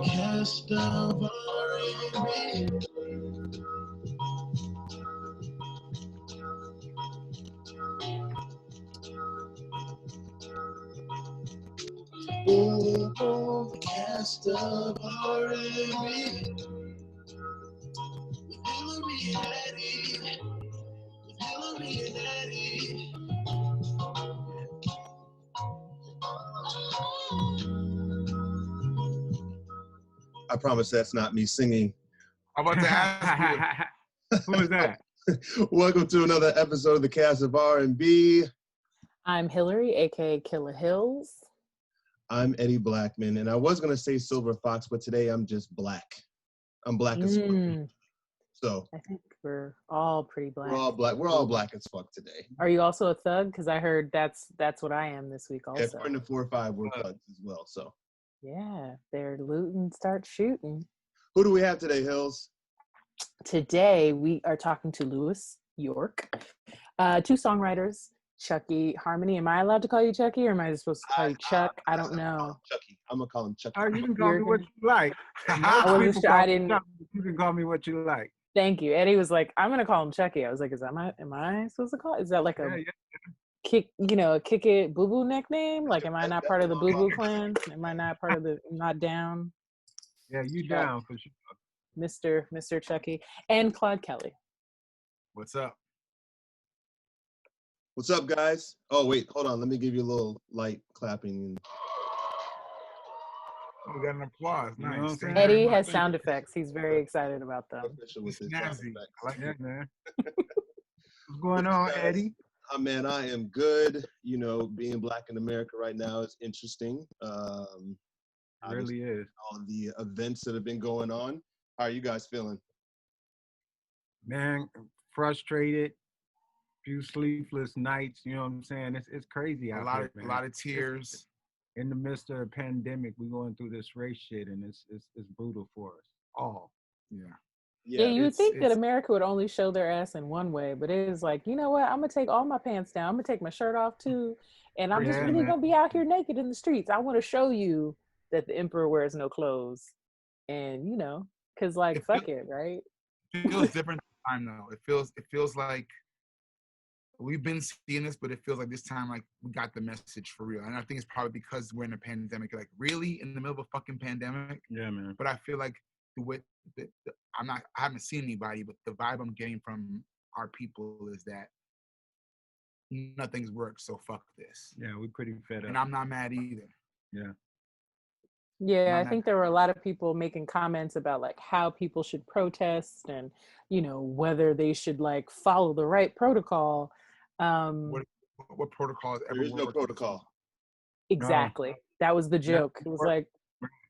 Cast of R&B. Oh, the cast of R&B. With Hillary and Eddie. With Hillary and Eddie. I promise that's not me singing. I'm about to ask you. Who is that? Welcome to another episode of the Cast of R&B. I'm Hillary, aka Killer Hills. I'm Eddie Blackman, and I was gonna say Silver Fox, but today I'm just black. I'm black as fuck. So I think we're all pretty black. we're all black. We're all black as fuck today. Are you also a thug? Because I heard that's what I am this week also. Yeah, according to 4 or 5, we're thugs as well. So yeah, they're looting, start shooting. who do we have today, Hills? Today we are talking to Louis York, two songwriters. Chucky Harmony. Am I allowed to call you Chucky, or am I supposed to call you Chuck? I don't know. Chucky. I'm gonna call him Chucky. Oh, you can call me what you like. I wasn't sure. I didn't. You can call me what you like. Thank you. Eddie was like, "I'm gonna call him Chucky." I was like, am I supposed to call? Is that like a kick it boo boo nickname? Like, am I not part of the boo boo clan? Am I not part of the? I'm not down. Yeah, you down for sure. Mr. Chucky and Claude Kelly. What's up? What's up, guys? Oh wait, hold on. Let me give you a little light clapping. We got an applause. You know what I'm Nice. saying? Eddie has sound effects. He's very excited about them. Official with his Snazzy. sound effects. I like Yeah, it. man. What's going on, Eddie? Man, I am good. You know, being black in America right now is interesting. It really is. All the events that have been going on. How are you guys feeling? Man, frustrated. Few sleepless nights. You know what I'm saying? It's crazy out there, man. A lot of tears. In the midst of a pandemic, we're going through this race shit, and it's brutal for us all. Yeah. Yeah, you would think that it's- America would only show their ass in one way, but it is like, you know what? I'm gonna take all my pants down. I'm gonna take my shirt off too, and I'm just Yeah, really man. gonna be out here naked in the streets. I want to show you that the emperor wears no clothes, and because like fuck it, right? It feels different this time though. It feels like we've been seeing this, but it feels like this time like we got the message for real. And I think it's probably because we're in a pandemic. Like really in the middle of a fucking pandemic. Yeah, man. But I feel like I haven't seen anybody, but the vibe I'm getting from our people is that nothing's worked, so fuck this. Yeah, we're pretty fed up. And I'm not mad either. Yeah. Yeah, I think there were a lot of people making comments about like how people should protest and whether they should like follow the right protocol. What protocol has ever There is no worked? protocol. Exactly. That was the joke. It was like,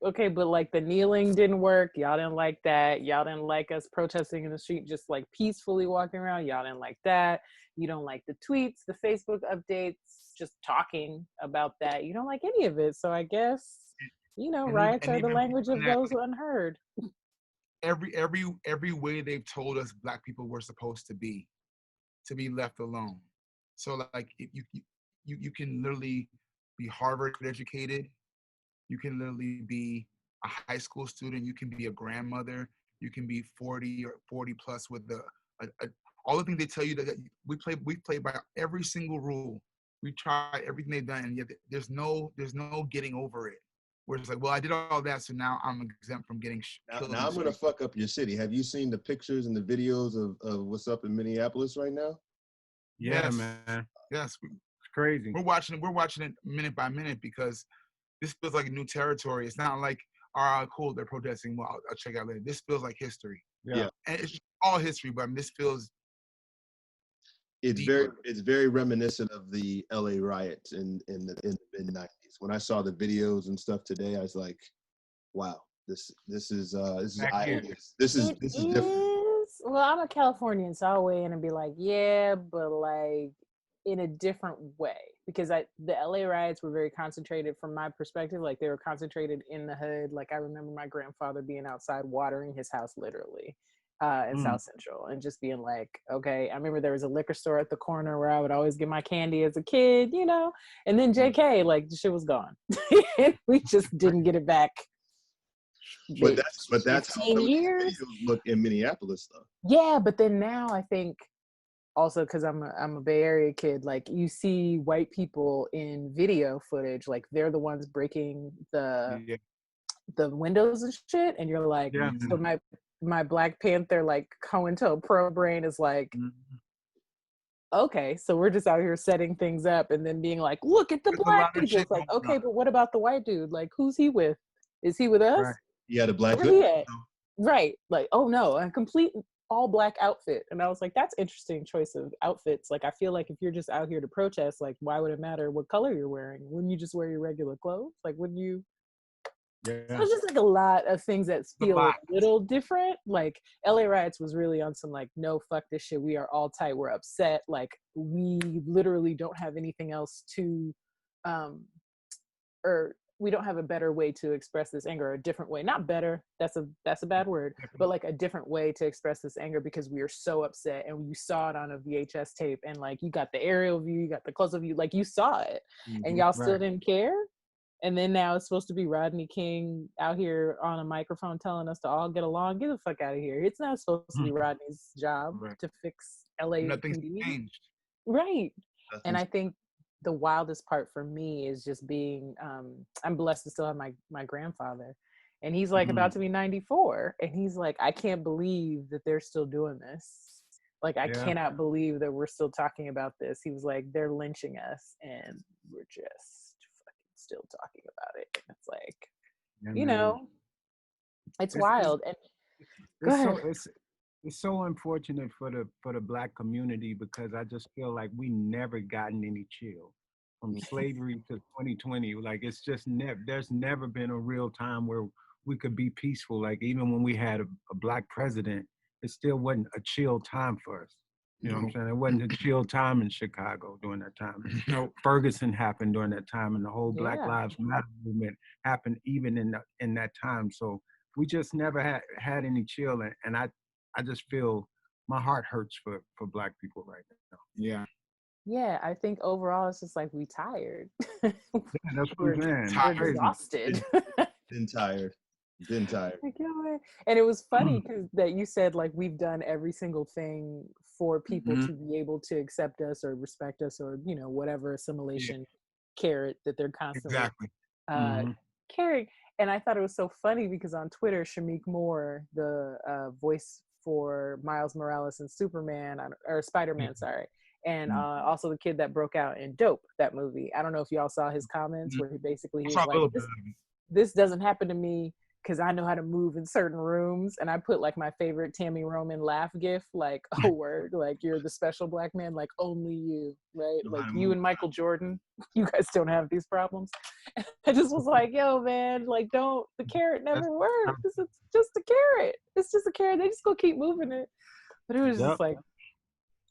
okay, but like the kneeling didn't work. Y'all didn't like that. Y'all didn't like us protesting in the street, just like peacefully walking around. Y'all didn't like that. You don't like the tweets, the Facebook updates, just talking about that. You don't like any of it. So I guess, riots are the language of those unheard. Every way they've told us black people were supposed to be left alone. So like you can literally be Harvard educated, you can literally be a high school student, you can be a grandmother, you can be 40 or 40 plus with all the things they tell you that we play by every single rule. We try everything they've done, and yet there's no getting over it. Where it's like, well, I did all that, so now I'm exempt from getting killed. Now I'm gonna fuck up your city. Have you seen the pictures and the videos of what's up in Minneapolis right now? Yeah, Yes. man. Yes, It's crazy. we're watching it minute by minute because this feels like a new territory. It's not like, all right, cool, they're protesting. Well, I'll check out later. This feels like history. Yeah. And it's all history, but this feels deeper. It's very reminiscent of the LA riots in the mid-90s. When I saw the videos and stuff today, I was like, wow, this is different. Well, I'm a Californian, so I'll weigh in and be like, yeah, but like in a different way, because the LA riots were very concentrated from my perspective. Like they were concentrated in the hood. Like I remember my grandfather being outside watering his house literally. in South Central, and just being like, okay, I remember there was a liquor store at the corner where I would always get my candy as a kid, you know, and then JK, like the shit was gone. And we just didn't get it back. But that's how 15 some of these years. videos look in Minneapolis, though. Yeah, but then now I think also because I'm a Bay Area kid, like you see white people in video footage, like they're the ones breaking the windows and shit, and you're like, so my Black Panther like COINTELPRO brain is like, okay, so we're just out here setting things up and then being like, look at the black people. It's like, okay, but what about the white dude? Like, who's he with? Is he with us? Right. Yeah, the black. Where he at? Right. Like, oh no, a complete all black outfit. And I was like, that's interesting choice of outfits. Like, I feel like if you're just out here to protest, like, why would it matter what color you're wearing? Wouldn't you just wear your regular clothes? Like, wouldn't you? So it's just like a lot of things that feel a little different. Like LA Riots was really on some like, no, fuck this shit. We are all tight. We're upset. Like we literally don't have anything else to, or we don't have a better way to express this anger, or a different way. Not better. That's a bad word, but like a different way to express this anger because we are so upset, and you saw it on a VHS tape, and like you got the aerial view, you got the close-up view, like you saw it, and y'all still didn't care. And then now it's supposed to be Rodney King out here on a microphone telling us to all get along. Get the fuck out of here. It's not supposed to be Rodney's job to fix LA. Nothing's changed. Right. And I think the wildest part for me is just being, I'm blessed to still have my grandfather. And he's like about to be 94. And he's like, I can't believe that they're still doing this. Like, I cannot believe that we're still talking about this. He was like, they're lynching us and we're just still talking about it. And it's like, you know, it's wild. And it's so unfortunate for the black community, because I just feel like we never gotten any chill from slavery to 2020. Like it's just there's never been a real time where we could be peaceful. Like even when we had a black president, it still wasn't a chill time for us. You know what I'm saying? It wasn't a chill time in Chicago during that time. Ferguson happened during that time, and the whole Black Lives Matter movement happened even in that time. So we just never had any chill, and I just feel my heart hurts for black people right now. Yeah. Yeah, I think overall it's just like we tired. Yeah, that's what I'm saying. We're exhausted. Been tired. Like, and it was funny because that you said like we've done every single thing for people to be able to accept us or respect us, or you know, whatever assimilation carrot that they're constantly carrying. And I thought it was so funny because on Twitter, Shamik Moore, the voice for Miles Morales and Superman, or Spider-Man, sorry, and also the kid that broke out in Dope, that movie. I don't know if y'all saw his comments where he basically he's like, this doesn't happen to me because I know how to move in certain rooms. And I put like my favorite Tammy Roman laugh gif, like, oh word, like you're the special black man, like only you, right? Like you and Michael Jordan, you guys don't have these problems. And I just was like, yo man, like the carrot never worked. This is just a carrot. It's just a carrot. They just gonna keep moving it. But it was just like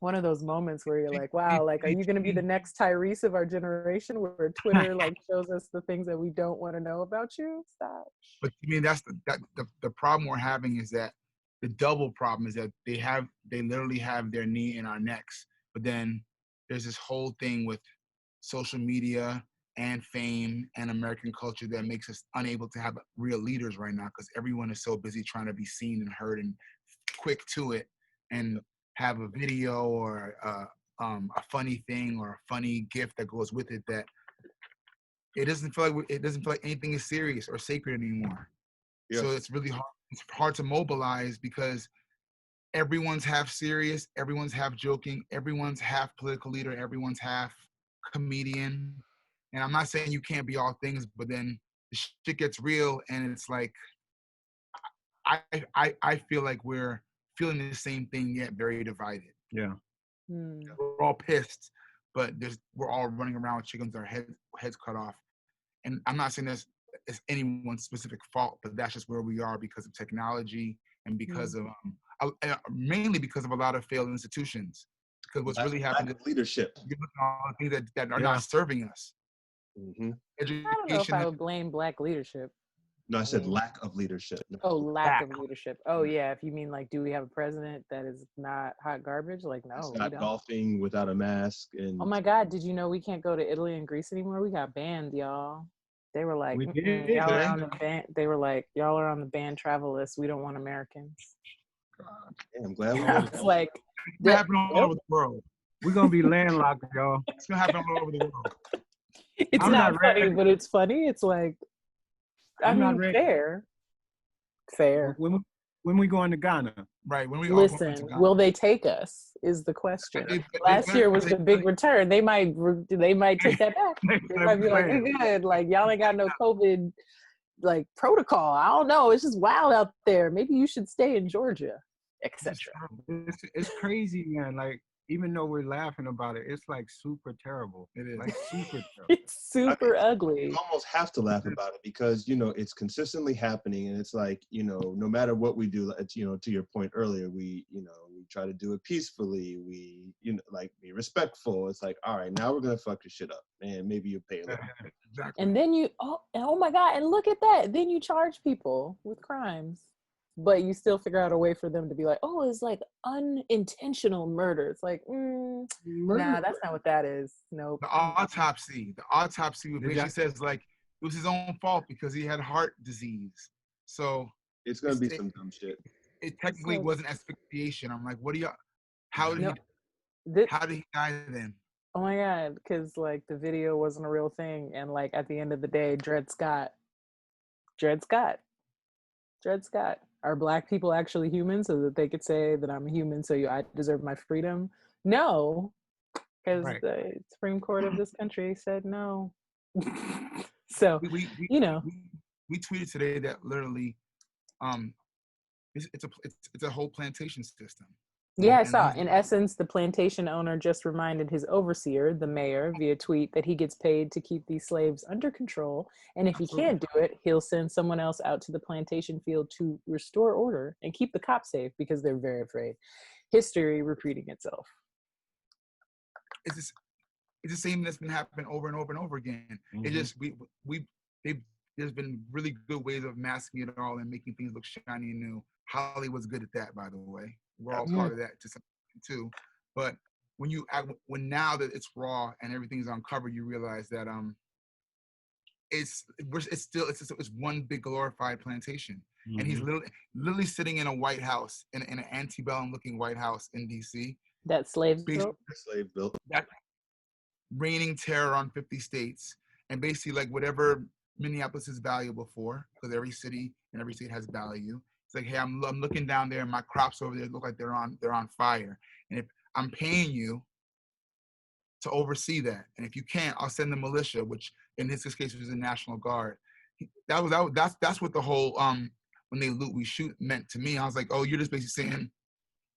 one of those moments where you're like, wow, like, are you going to be the next Tyrese of our generation where Twitter like shows us the things that we don't want to know about you? Stop. But I mean, that's the problem we're having is that the double problem is that they literally have their knee in our necks. But then there's this whole thing with social media and fame and American culture that makes us unable to have real leaders right now because everyone is so busy trying to be seen and heard and quick to it and have a video or a funny thing or a funny gift that goes with it that it doesn't feel like anything is serious or sacred anymore. Yeah. So it's really hard. It's hard to mobilize because everyone's half serious, everyone's half joking, everyone's half political leader, everyone's half comedian. And I'm not saying you can't be all things, but then the shit gets real and it's like I feel like we're feeling the same thing yet very divided. Yeah. We're all pissed, but we're all running around with chickens with our heads cut off. And I'm not saying it's anyone's specific fault, but that's just where we are because of technology and because of mainly because of a lot of failed institutions. Because what's really happening is leadership. You look at all the things that are not serving us. I don't know if I would blame black leadership. No, I said lack of leadership. Oh, lack of leadership. Oh, yeah. If you mean like, do we have a president that is not hot garbage? Like, no, It's we not don't. golfing without a mask. And Oh my God, did you know we can't go to Italy and Greece anymore? We got banned, y'all. They were like, We did. y'all are on the ban. They were like, y'all are on the banned travel list. We don't want Americans. yeah, I'm glad we I went. was like, It's gonna happen all over the world. We're gonna be landlocked, y'all. It's gonna happen all over the world. it's I'm not not funny, ready. but it's funny. It's like, I I'm not mean, ready. fair. When we going to Ghana? Right. When we all go Listen, into God. will they take us? Is the question. They Last year was better- the big return. They might take that back. They might be like, we're good. Like y'all ain't got no COVID like protocol. I don't know. It's just wild out there. Maybe you should stay in Georgia, etc. It's crazy, man. Like, even though we're laughing about it, it's like super terrible. It is. Like super terrible. It's super ugly. You almost have to laugh about it because, you know, it's consistently happening. And it's like, you know, no matter what we do, it's, you know, to your point earlier, we try to do it peacefully. We, you know, like be respectful. It's like, all right, now we're going to fuck your shit up. And maybe you pay a little. Exactly. And then oh my God, and look at that. Then you charge people with crimes. But you still figure out a way for them to be like, oh, it's like unintentional murder. It's like, nah, that's not what that is. Nope. The autopsy basically says like it was his own fault because he had heart disease. So It's going to be some dumb shit. it technically wasn't asphyxiation. I'm like, what do you? How did he die then? Oh my God, because like the video wasn't a real thing, and like at the end of the day, Dred Scott. Are Black people actually human so that they could say that I'm a human, so I deserve my freedom? No, because the Supreme Court of this country said no. So we tweeted today that literally, it's a whole plantation system. Yeah, I saw. In essence, the plantation owner just reminded his overseer, the mayor, via tweet that he gets paid to keep these slaves under control. And if he can't do it, he'll send someone else out to the plantation field to restore order and keep the cops safe because they're very afraid. History repeating itself. It's the same that's been happening over and over and over again. Mm-hmm. It just there's been really good ways of masking it all and making things look shiny and new. Hollywood's good at that, by the way. We're all part of that to some extent too. But when now that it's raw and everything's uncovered, you realize that it's one big glorified plantation. Mm-hmm. And he's literally sitting in a White House, in an antebellum looking White House in DC. That slaves built. That reigning terror on 50 states, and basically like whatever Minneapolis is valuable for, because every city and every state has value. It's like, hey, I'm looking down there, and my crops over there look like they're on fire, and if I'm paying you to oversee that, and if you can't, I'll send the militia, which in this case was the National Guard. That's what the whole when they loot we shoot meant to me. I was like, oh, you're just basically saying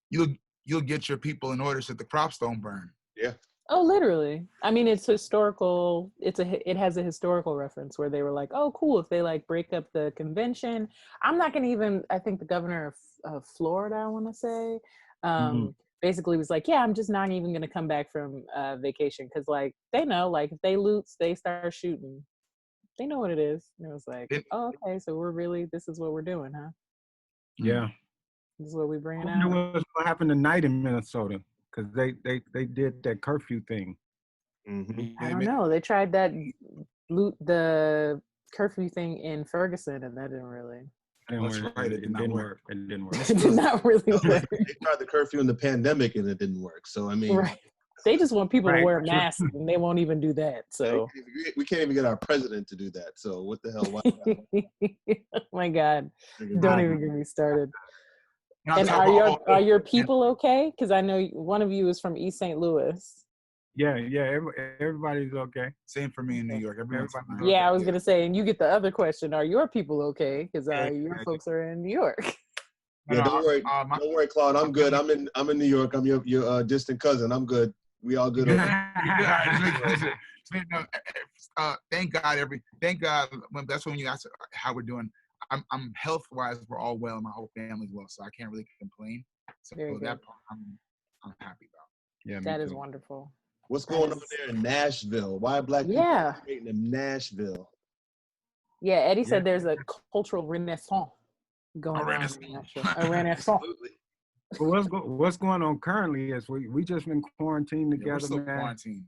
you'll get your people in order so the crops don't burn. Yeah. Oh, literally. I mean, it's historical. It has a historical reference where they were like, oh, cool. If they like break up the convention, I'm not going to even, I think the governor of Florida, I want to say, basically was like, yeah, I'm just not even going to come back from vacation. Cause like, they know, like if they loot, they start shooting. They know what it is. And it was like, oh, okay. So this is what we're doing, huh? Yeah. This is what we bring out. I wonder what happened tonight in Minnesota. Because they did that curfew thing. Mm-hmm. I don't know. They tried the curfew thing in Ferguson, and that didn't really. It didn't work. It didn't work. It did not really work. They tried the curfew in the pandemic, and it didn't work. So I mean, right. They just want people to wear masks, and they won't even do that. So we can't even get our president to do that. So what the hell? Why oh my God! Don't even get me started. And are your people okay? Because I know one of you is from East St. Louis. Yeah, everybody's okay. Same for me in New York. Yeah, I was gonna say, and you get the other question: are your people okay? Because your folks are in New York. Yeah, don't worry, Claude. I'm good. I'm in New York. I'm your distant cousin. I'm good. We all good. Thank God. That's when you ask how we're doing. I'm health wise, we're all well, and my whole family's well, so I can't really complain. So that part I'm happy about. Yeah, that is wonderful. What's going on there in Nashville? Why are Black people migrating to Nashville? Yeah, Eddie Yeah. said there's a cultural renaissance going on in that show. A renaissance. Absolutely. But what's going on currently is we just been quarantined Yeah, we're together, still man. quarantined.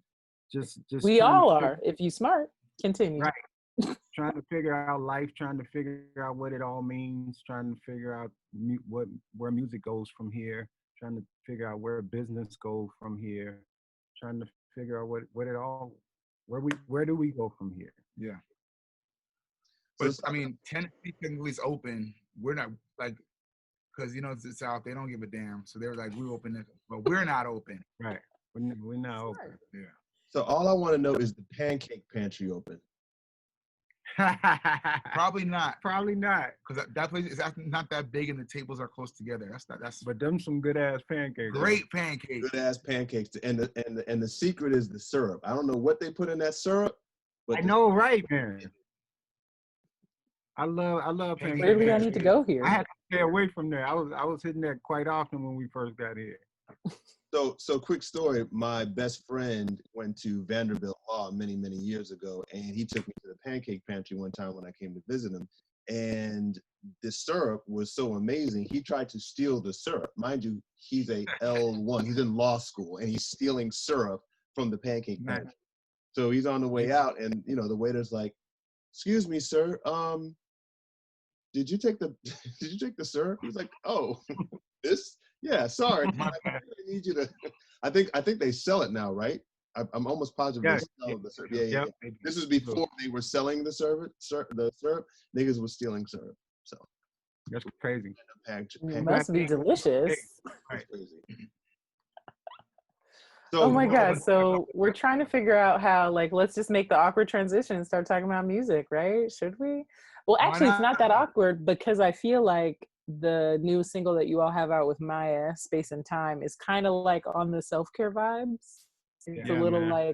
Just We trying all to are. If you smart, continue. Right. Trying to figure out life, trying to figure out what it all means, trying to figure out where music goes from here, trying to figure out where business goes from here, trying to figure out what it all where do we go from here? Yeah. So But let's I talk mean, Tennessee technically is open. We're not like, because it's the South. They don't give a damn. So they're like, we open it, but we're not open. Right. We're not open. Yeah. So all I want to know is the pancake pantry open? Probably not, Probably not. because that place is not that big and the tables are close together. That's But them some good ass pancakes. great pancakes. Good ass pancakes, and the secret is the syrup. I don't know what they put in that syrup, but I know, right, man. I love pancakes. Weirdly, I need to go here. I had to stay away from there. I was hitting that quite often when we first got here. So quick story. My best friend went to Vanderbilt Law many years ago, and he took me to the pancake pantry one time when I came to visit him. And the syrup was so amazing. He tried to steal the syrup. Mind you, he's a L1. He's in law school, and he's stealing syrup from the pancake pantry. So he's on the way out, and the waiter's like, "Excuse me, sir. Did you take the syrup?" He's like, "Oh, this? Yeah, sorry. I really need you to." I think they sell it now, right? I'm almost positive they sell the syrup. Yeah. This was before they were selling the syrup. Niggas was stealing syrup. So that's crazy. It must be delicious. That's crazy. Oh my God. So we're trying to figure out how, let's just make the awkward transition and start talking about music, right? Should we? Well, actually, it's not that awkward because I feel like the new single that you all have out with Maya, Space and Time, is kind of like on the self-care vibes. It's a little man.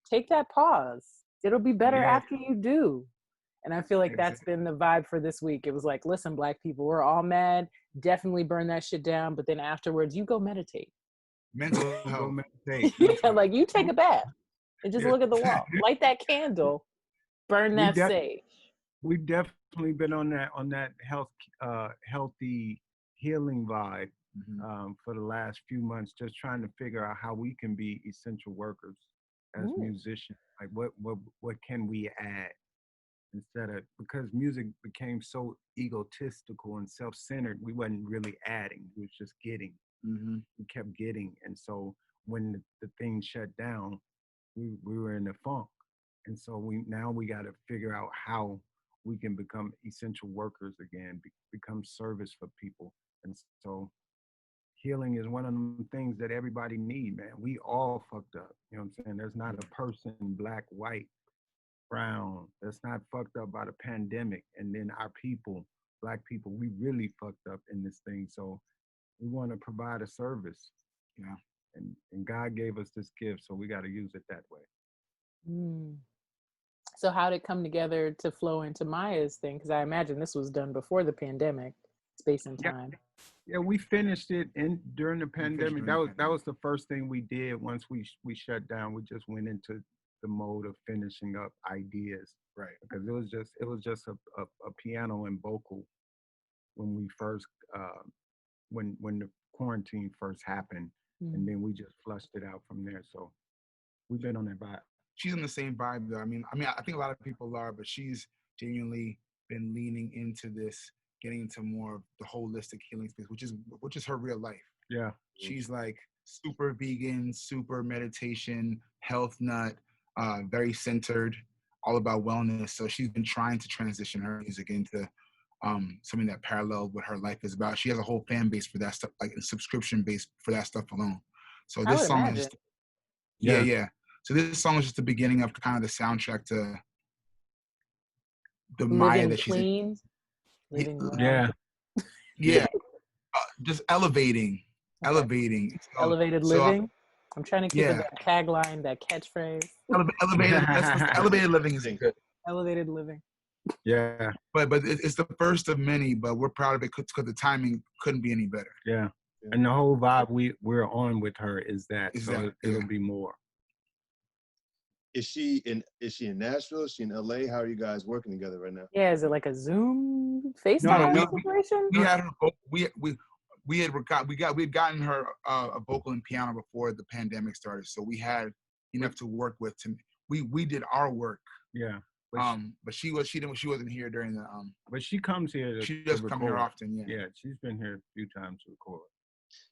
Take that pause. It'll be better after you do. And I feel like that's been the vibe for this week. It was like, listen, Black people, we're all mad. Definitely burn that shit down. But then afterwards, you go meditate. Mental health. Like you take a bath and just look at the wall. Light that candle. Burn that sage. We've definitely been on that healthy healing vibe for the last few months, just trying to figure out how we can be essential workers as musicians. Like what can we add instead of, because music became so egotistical and self-centered, we wasn't really adding, we was just getting. We kept getting, and so when the thing shut down, we were in a funk, and so we got to figure out how we can become essential workers again, become service for people. And so healing is one of the things that everybody need, man. We all fucked up. You know what I'm saying? There's not a person, black, white, brown, that's not fucked up by the pandemic. And then our people, Black people, we really fucked up in this thing. So we want to provide a service. And God gave us this gift, so we got to use it that way. So how did it come together to flow into Maya's thing? Because I imagine this was done before the pandemic, Space and Time. Yeah, we finished it during the pandemic. That was the first thing we did once we shut down. We just went into the mode of finishing up ideas, right? Because it was just a piano and vocal when we first when the quarantine first happened, and then we just flushed it out from there. So we've been on that vibe. She's in the same vibe though. I mean, I think a lot of people are, but she's genuinely been leaning into this, getting into more of the holistic healing space, which is her real life. Yeah. She's like super vegan, super meditation, health nut, very centered, all about wellness. So she's been trying to transition her music into something that paralleled what her life is about. She has a whole fan base for that stuff, like a subscription base for that stuff alone. So this song is yeah. So this song is just the beginning of kind of the soundtrack to the Maya that she's clean, living well. Just elevating. Elevated living. I'm trying to keep it that tagline, that catchphrase. Elevated living is good. Elevated living. Yeah. But it's the first of many, but we're proud of it because the timing couldn't be any better. Yeah. And the whole vibe we're on with her is that. So it'll be more. Is she in Nashville? Is she in LA? How are you guys working together right now? Yeah, is it like a Zoom FaceTime No, situation? we had her. We had gotten her a vocal and piano before the pandemic started, so we had enough to work with. We did our work. Yeah. But she wasn't here during the But she comes here. She does come here often. Yeah. Yeah, she's been here a few times to record.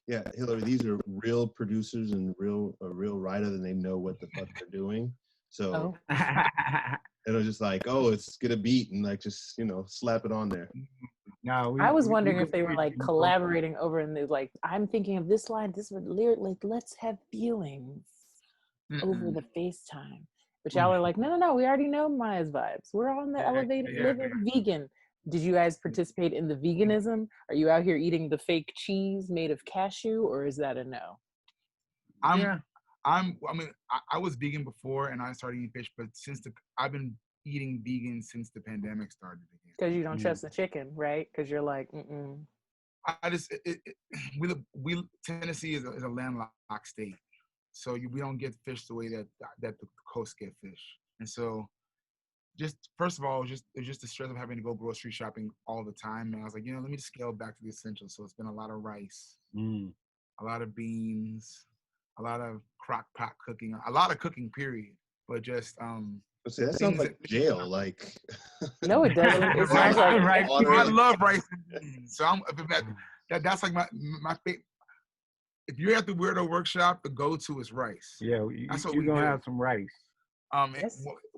Yeah, Hillary, these are real producers and a real writer, and they know what the fuck they're doing. So it'll just like, oh, let's get a beat and like just slap it on there. No, I was wondering if they were like collaborating over in the like. I'm thinking of this line. This would like let's have feelings over the FaceTime. But y'all are like, no. We already know Maya's vibes. We're on the elevated living vegan. Did you guys participate in the veganism? Are you out here eating the fake cheese made of cashew, or is that a no? I was vegan before, and I started eating fish, but I've been eating vegan since the pandemic started again. Because you don't trust the chicken, right? Because you're like, I just Tennessee is a landlocked state, so we don't get fish the way that the coast get fish, and so. Just first of all, it was just the stress of having to go grocery shopping all the time. And I was like, let me scale back to the essentials. So it's been a lot of rice, a lot of beans, a lot of crock pot cooking, a lot of cooking, period. But just that sounds like jail. Like no, it doesn't. It sounds like rice. I love rice and beans. So that's like my favorite. If you're at the Weirdo Workshop, the go-to is rice. Yeah, you're gonna have some rice.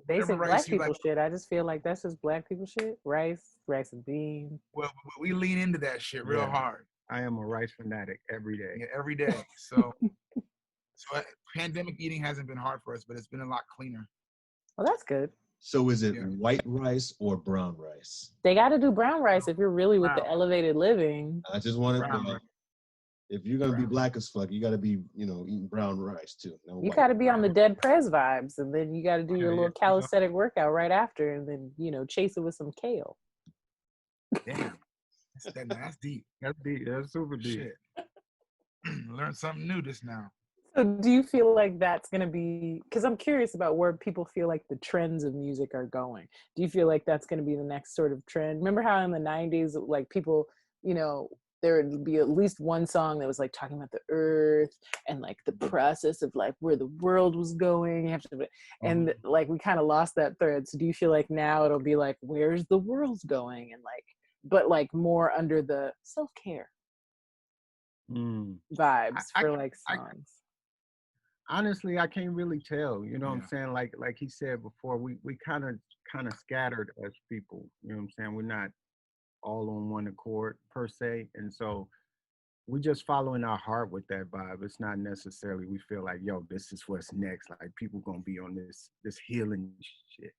Basic black people shit. I just feel like that's just black people shit. Rice and beans. Well, we lean into that shit real hard. I am a rice fanatic every day. Yeah, every day. So pandemic eating hasn't been hard for us, but it's been a lot cleaner. Well, that's good. So is it white rice or brown rice? They got to do brown rice if you're really with the elevated living. I just wanted to know. If you're gonna be black as fuck, you gotta be, eating brown rice too. You gotta be on the Dead Prez vibes, and then you gotta do your little calisthenic workout right after, and then chase it with some kale. Damn, that's deep. That's deep. That's super deep. Shit. Learned something new just now. So, do you feel like that's gonna be? Because I'm curious about where people feel like the trends of music are going. Do you feel like that's gonna be the next sort of trend? Remember how in the '90s, like people, there would be at least one song that was like talking about the earth and like the process of like where the world was going. And like we kind of lost that thread. So do you feel like now it'll be like, where's the world going? And like, but like more under the self-care vibes for like songs. Honestly, I can't really tell. You know what I'm saying? Like he said before, we kind of scattered as people. You know what I'm saying? We're not all on one accord per se, and so we just following our heart with that vibe. It's not necessarily we feel like, yo, this is what's next. Like people gonna be on this healing shit.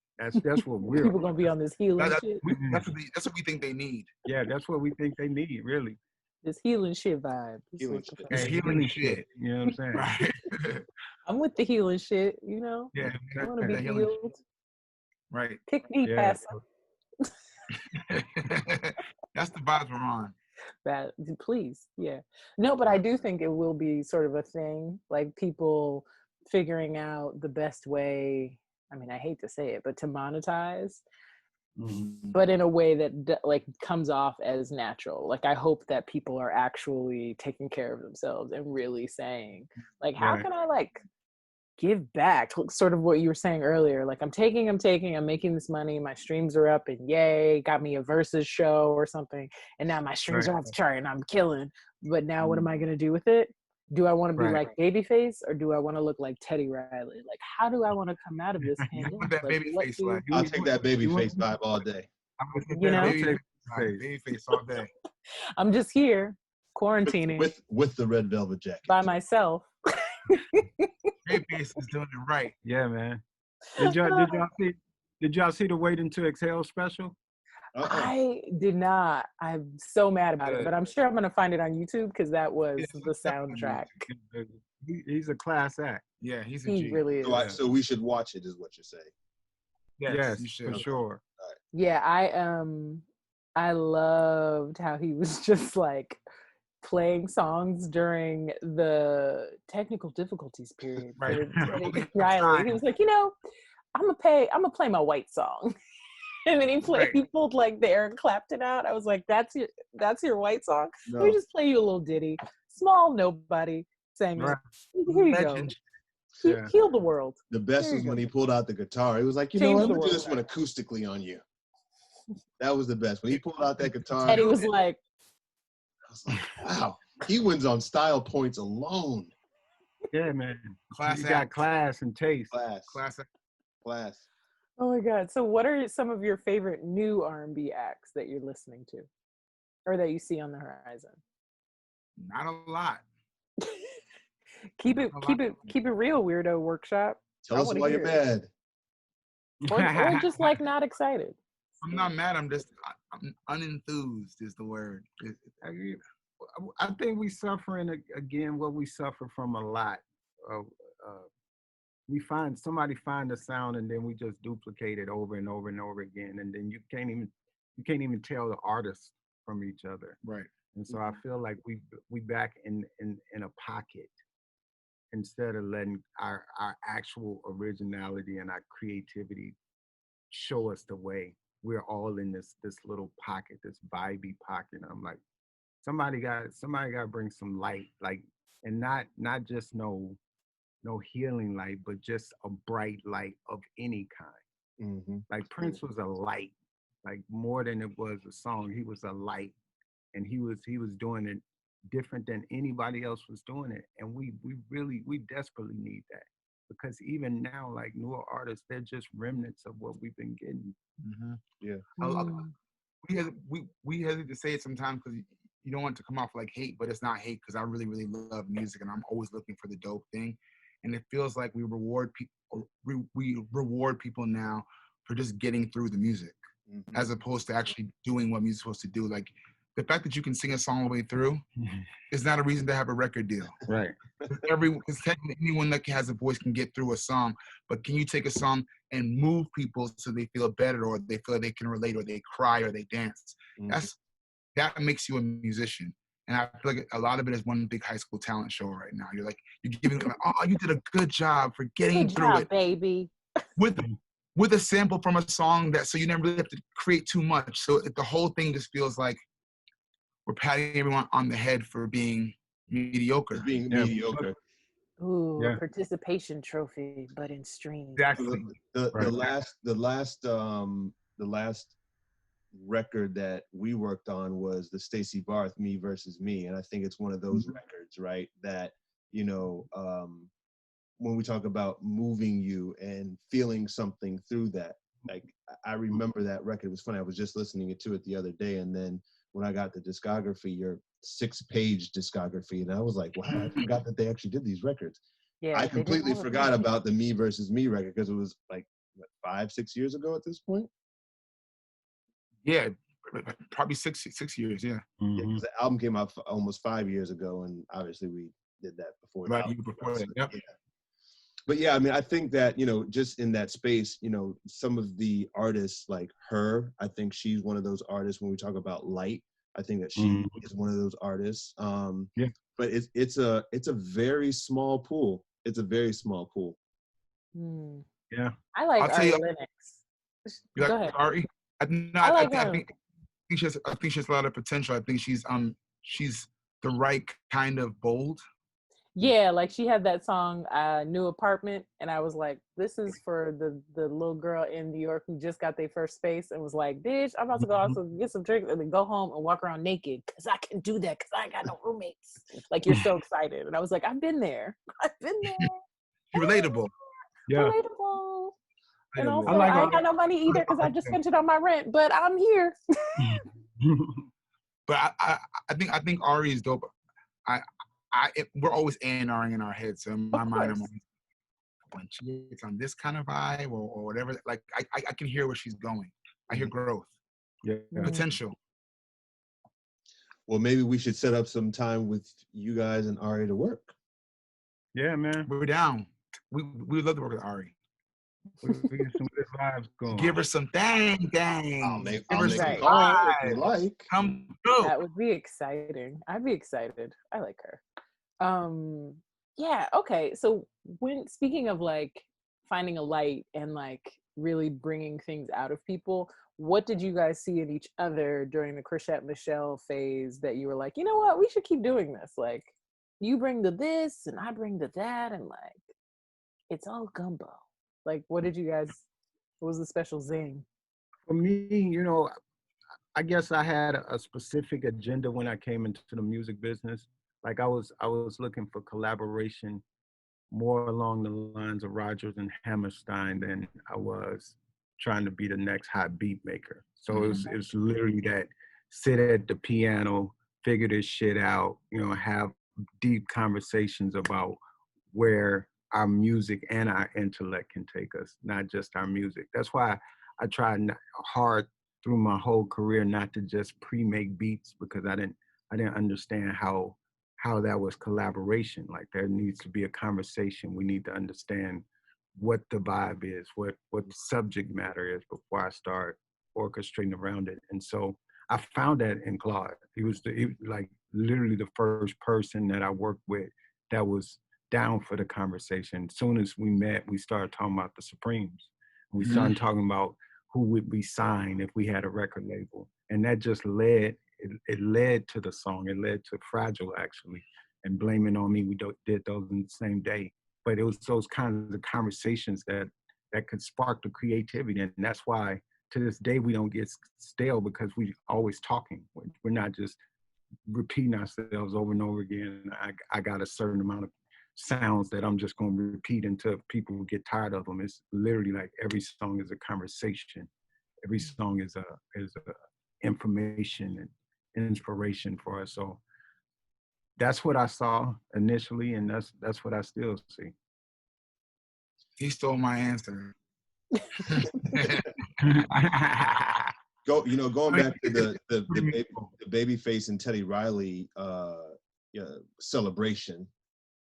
That's what we're people gonna be on this healing shit. That's what we think they need. Yeah, that's what we think they need, really. This healing shit vibe. It's healing shit. You know what I'm saying? Right. I'm with the healing shit. Yeah, I want to be healed. Right. Pick me, pass. That's the vibes we're on. That please, no, but I do think it will be sort of a thing, like people figuring out the best way. I mean, I hate to say it, but to monetize, but in a way that like comes off as natural. Like I hope that people are actually taking care of themselves and really saying, like, how can I like give back, sort of what you were saying earlier, like I'm making this money, my streams are up, and yay, got me a Versus show or something, and now my streams are off the chart and I'm killing, but now what am I going to do with it? Do I want to be like Babyface, or do I want to look like Teddy Riley? Like, how do I want to come out of this pandemic? That Babyface life. I'll take that Babyface vibe all day. Babyface all day. I'm just here quarantining with the red velvet jacket by myself. Babyface is doing it right. Yeah, man. Did y'all see the Waiting to Exhale special? I did not. I'm so mad about it, but I'm sure I'm gonna find it on YouTube because that was the soundtrack. He's a class act. Yeah, he really is. So we should watch it, is what you're saying? Yes, for sure. Right. Yeah, I loved how he was just like playing songs during the technical difficulties period. Right. Riley, he was like, I'm gonna play my white song. And then he pulled like the Eric Clapton out. I was like, that's your white song? No. Let me just play you a little ditty. Small nobody sang it. Here you Legend. go. Heal the world. The best was when he pulled out the guitar. He was like, you know what, I'm gonna do this one acoustically on you. That was the best. When he pulled out that guitar. And he was like, I was like, wow, he wins on style points alone. Yeah, man. Class You got class and taste. Class. oh my God. So what are some of your favorite new R&B acts that you're listening to or that you see on the horizon? Not a lot. keep it real, Weirdo Workshop. Tell us why you're mad. Or just like not excited. I'm not mad. I'm unenthused is the word. I think we suffering again what we suffer from a lot. Somebody find a sound and then we just duplicate it over and over and over again, and then you can't even tell the artists from each other. Right. And so I feel like we back in a pocket instead of letting our actual originality and our creativity show us the way. We're all in this little pocket, this vibey pocket. I'm like, somebody got to bring some light, like, and not just no healing light, but just a bright light of any kind. Mm-hmm. Like Prince was a light, like more than it was a song. He was a light, and he was doing it different than anybody else was doing it. And we desperately need that, because even now, like newer artists, they're just remnants of what we've been getting. Mm-hmm. Yeah. We hesitate to say it sometimes because you don't want it to come off like hate, but it's not hate, because I really, really love music and I'm always looking for the dope thing. And it feels like we reward people now for just getting through the music, mm-hmm. as opposed to actually doing what music's supposed to do. Like the fact that you can sing a song all the way through is not a reason to have a record deal. Right. Because technically anyone that has a voice can get through a song, but can you take a song and move people so they feel better, or they feel they can relate, or they cry, or they dance? Mm-hmm. That makes you a musician. And I feel like a lot of it is one big high school talent show right now. You're giving them, oh, you did a good job for getting through it, baby. with a sample from a song so you never really have to create too much. So the whole thing just feels like we're patting everyone on the head for being mediocre. Mediocre. Ooh, a participation trophy, but in streams. Exactly. The last record that we worked on was the Stacey Barth Me Versus Me, and I think it's one of those records, right, that when we talk about moving you and feeling something through that, like I remember that record. It was funny, I was just listening to it the other day, and then when I got the discography, your 6-page discography, and I was like, wow, I forgot that they actually did these records. I completely forgot about the Me Versus Me record, because it was like 5-6 years ago at this point. Yeah, probably six years. Yeah. Mm-hmm. Yeah, because the album came out almost 5 years ago, and obviously we did that before. Right, you before that. Yep. Yeah. But yeah, I mean, I think that, just in that space, some of the artists like her, I think she's one of those artists. When we talk about light, I think that she is one of those artists. Yeah. But it's a very small pool. It's a very small pool. Yeah. I like Ari Lennox. You like Go ahead. Ari? I think she has a lot of potential. I think she's the right kind of bold. Yeah, like she had that song, New Apartment, and I was like, this is for the little girl in New York who just got their first space and was like, bitch, I'm about to go out to get some drinks and then go home and walk around naked, because I can do that because I ain't got no roommates. Like, you're so excited. And I was like, I've been there. Relatable. Yeah. Relatable. And also, I ain't got no money either because I just spent it on my rent, but I'm here. But I think Ari is dope. We're always A&Ring in our heads. So in my mind, I'm always, when she gets on this kind of vibe or whatever, like I can hear where she's going. I hear growth, potential. Well, maybe we should set up some time with you guys and Ari to work. Yeah, man. We're down. We would love to work with Ari. We get some good vibes going. Give her some dang. I'll make Give her some some calls if you like. Come through. That would be exciting. I'd be excited. I like her. Yeah, okay. So when speaking of like finding a light and like really bringing things out of people. What did you guys see in each other during the Chrisette Michelle phase that you were like, you know what, we should keep doing this? Like, you bring the this and I bring the that, and like, it's all gumbo. Like, what was the special zing? For me, you know, I guess I had a specific agenda when I came into the music business. Like I was looking for collaboration more along the lines of Rodgers and Hammerstein than I was trying to be the next hot beat maker. So it was literally that sit at the piano, figure this shit out, you know, have deep conversations about where our music and our intellect can take us, not just our music. That's why I tried hard through my whole career not to just pre-make beats, because I didn't understand how that was collaboration. Like there needs to be a conversation. We need to understand what the vibe is, what the subject matter is before I start orchestrating around it. And so I found that in Claude. He was like literally the first person that I worked with that was down for the conversation. As soon as we met, we started talking about the Supremes. We started talking about who would we sign if we had a record label. And that just led to the song. It led to Fragile, actually, and Blame It On Me. We did those in the same day. But it was those kinds of conversations that could spark the creativity. And that's why to this day we don't get stale, because we always talking. We're not just repeating ourselves over and over again. I got a certain amount of sounds that I'm just going to repeat until people get tired of them. It's literally like every song is a conversation. Every song is a information and inspiration for us. So that's what I saw initially, and that's what I still see. He stole my answer. Going back to the Babyface and Teddy Riley celebration.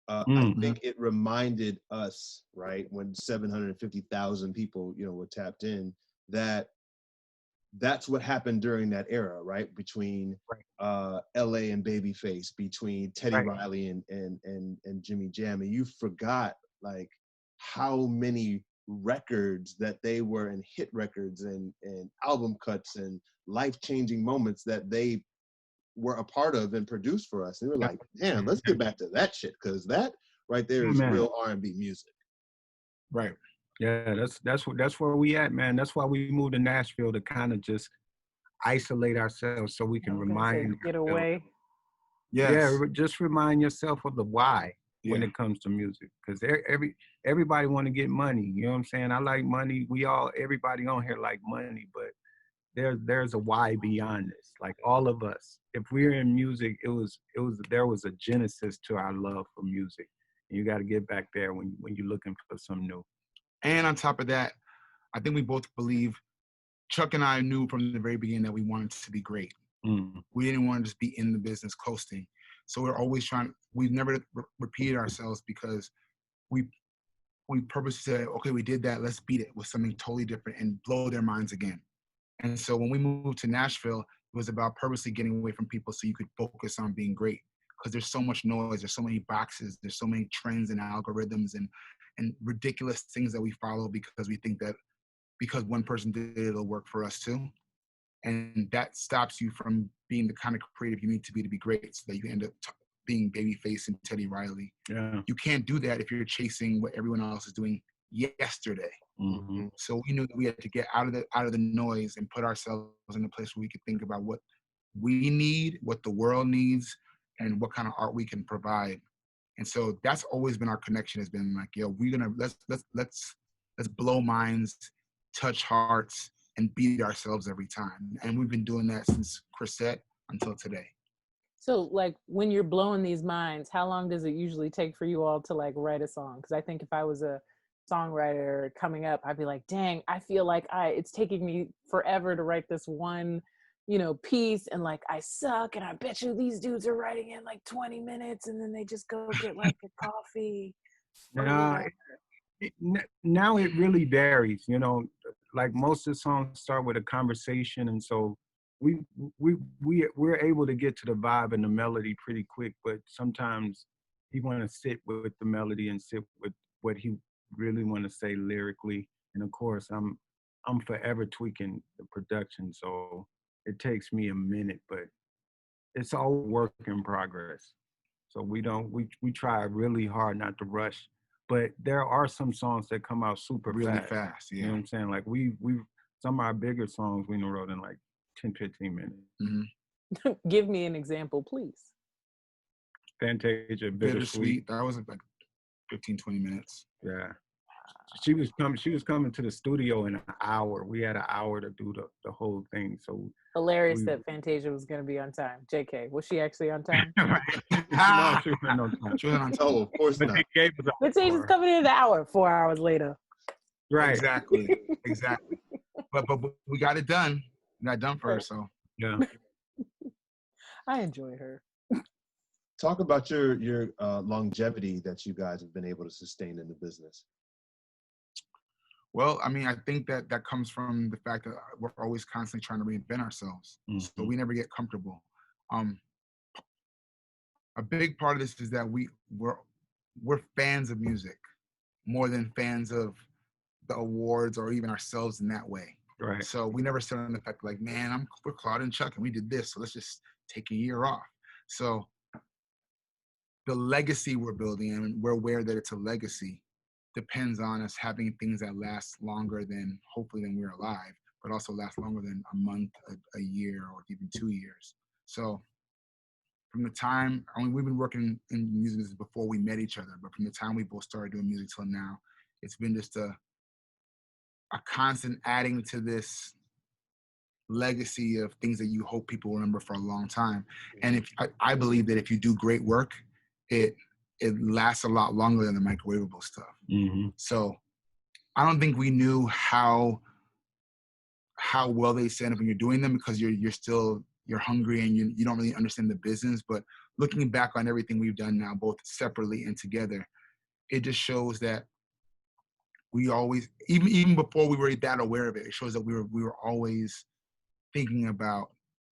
I think it reminded us, right, when 750,000 people, were tapped in, that's what happened during that era, right, between LA and Babyface, between Teddy Riley and Jimmy Jam, and you forgot like how many records that they were, and hit records and album cuts and life-changing moments that they were a part of and produced for us. And we were like, damn, let's get back to that shit, because that right there is real R&B music. Right. Yeah, that's where we at, man. That's why we moved to Nashville, to kind of just isolate ourselves so we can get away. Yes. Yeah, just remind yourself of the why when it comes to music, because everybody want to get money. You know what I'm saying? I like money. Everybody on here like money, but there's a why beyond this. Like all of us, if we're in music, there was a genesis to our love for music. And you got to get back there when you're looking for something new. And on top of that, I think we both believe, Chuck and I knew from the very beginning that we wanted to be great. We didn't want to just be in the business coasting. So we're always we've never repeated ourselves, because we purposely said, okay, we did that, let's beat it with something totally different and blow their minds again. And so when we moved to Nashville, it was about purposely getting away from people so you could focus on being great. Because there's so much noise, there's so many boxes, there's so many trends and algorithms and ridiculous things that we follow, because we think that because one person did it, it'll work for us too. And that stops you from being the kind of creative you need to be great, so that you end up being Babyface and Teddy Riley. Yeah. You can't do that if you're chasing what everyone else is doing yesterday. So we knew that we had to get out of the noise and put ourselves in a place where we could think about what we need, what the world needs, and what kind of art we can provide. And so that's always been our connection, has been like, yo, we're gonna let's blow minds, touch hearts, and beat ourselves every time. And we've been doing that since Chrisette until today. So like when you're blowing these minds, how long does it usually take for you all to like write a song? Because I think if I was a songwriter coming up, I'd be like, dang, I feel like it's taking me forever to write this one, piece, and like I suck, and I bet you these dudes are writing in like 20 minutes, and then they just go get like a coffee. Now it really varies, like most of the songs start with a conversation, and so we're able to get to the vibe and the melody pretty quick, but sometimes he want to sit with the melody and sit with what he really want to say lyrically. And of course, I'm forever tweaking the production, so it takes me a minute, but it's all work in progress. So we try really hard not to rush, but there are some songs that come out super really fast. fast. You know what Yeah. I'm saying? Like we some of our bigger songs we done wrote in like 10, 15 minutes. Mm-hmm. Give me an example, please. Fantasia, Bittersweet. Bittersweet. That was like 15, 20 minutes. Yeah. She was coming to the studio in an hour. We had an hour to do the whole thing. So Hilarious that Fantasia was going to be on time. JK, was she actually on time? no, she wasn't on time. She wasn't on time. Oh, of course But not. they gave us an Fantasia's hour. coming in an hour, 4 hours later. Right. Exactly. Exactly. But we got it done. We got it done for her. So Yeah. I enjoy her. Talk about your longevity that you guys have been able to sustain in the business. well, I mean, I think that comes from the fact that we're always constantly trying to reinvent ourselves. So we never get comfortable. A big part of this is that we're fans of music more than fans of the awards or even ourselves in that way. Right. So we never sit on the fact like, man, we're Claude and Chuck and we did this, so let's just take a year off. So the legacy we're building, and we're aware that it's a legacy, depends on us having things that last longer than, hopefully, than we're alive, but also last longer than a month, a year, or even 2 years. So from the time, I mean, we've been working in music business before we met each other, but from the time we both started doing music till now, it's been just a constant adding to this legacy of things that you hope people remember for a long time. And if I believe that if you do great work, it lasts a lot longer than the microwavable stuff. Mm-hmm. So I don't think we knew how well they stand up when you're doing them, because you're hungry and you don't really understand the business. But looking back on everything we've done now, both separately and together, it just shows that we always, even before we were that aware of it, it shows that we were always thinking about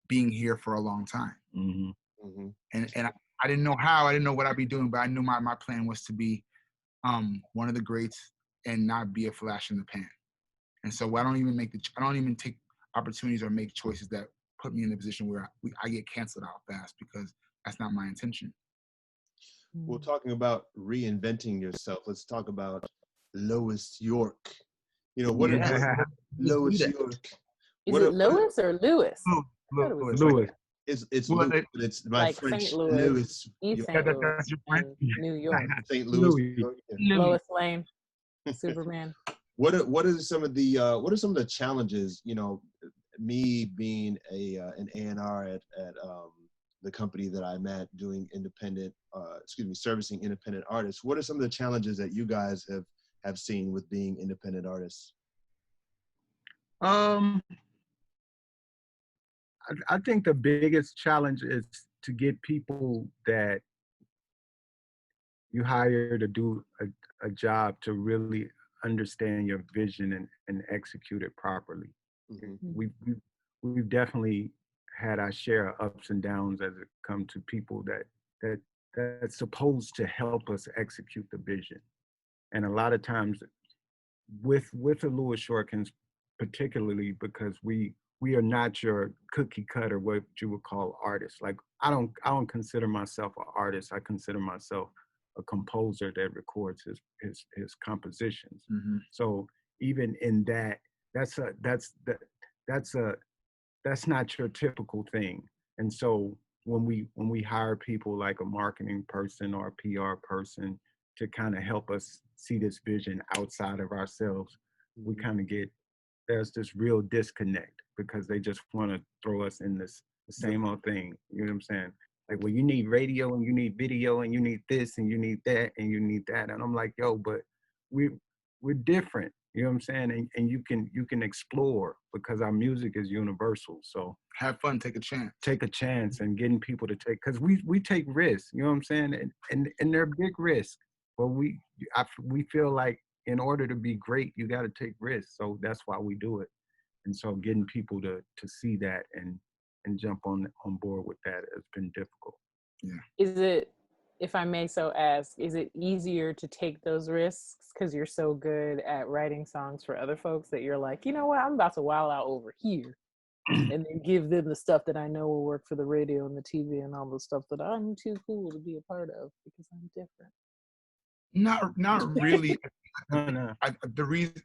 being here for a long time. Mm-hmm. Mm-hmm. And I didn't know how, I didn't know what I'd be doing, but I knew my plan was to be one of the greats and not be a flash in the pan. And so I don't even take opportunities or make choices that put me in a position where I get canceled out fast, because that's not my intention. Well, talking about reinventing yourself, let's talk about Lois York. You know, what is Lois York? Is it Lois or Lewis? Lewis. It's Louis, but it's my like French St. Louis, Louis. East St. Louis, in New York. St. Louis. Yeah. Lois Lane, Superman. What are some of the challenges? You know, me being an A&R at the company that I'm at, doing servicing independent artists. What are some of the challenges that you guys have seen with being independent artists? I think the biggest challenge is to get people that you hire to do a job to really understand your vision and execute it properly. Mm-hmm. We've definitely had our share of ups and downs as it comes to people that's supposed to help us execute the vision. And a lot of times with the Louis Shorkins, particularly because we are not your cookie cutter, what you would call artists. Like I don't consider myself an artist. I consider myself a composer that records his compositions. Mm-hmm. So even in that's not your typical thing. And so when we hire people like a marketing person or a PR person to kind of help us see this vision outside of ourselves, we kind of there's this real disconnect, because they just want to throw us in the same old thing. You know what I'm saying? Like, well, you need radio and you need video and you need this and you need that and you need that. And I'm like, yo, but we're different. You know what I'm saying? And you can explore, because our music is universal. So have fun, take a chance. Take a chance, and getting people to take, because we take risks. You know what I'm saying? And they're big risks. But we feel like in order to be great, you got to take risks. So that's why we do it. And so getting people to see that and jump on board with that has been difficult. Yeah. Is it if I may so ask, is it easier to take those risks because you're so good at writing songs for other folks that you're like, you know what, I'm about to wild out over here, and then give them the stuff that I know will work for the radio and the TV and all the stuff that I'm too cool to be a part of because I'm different? Not really. No. The reason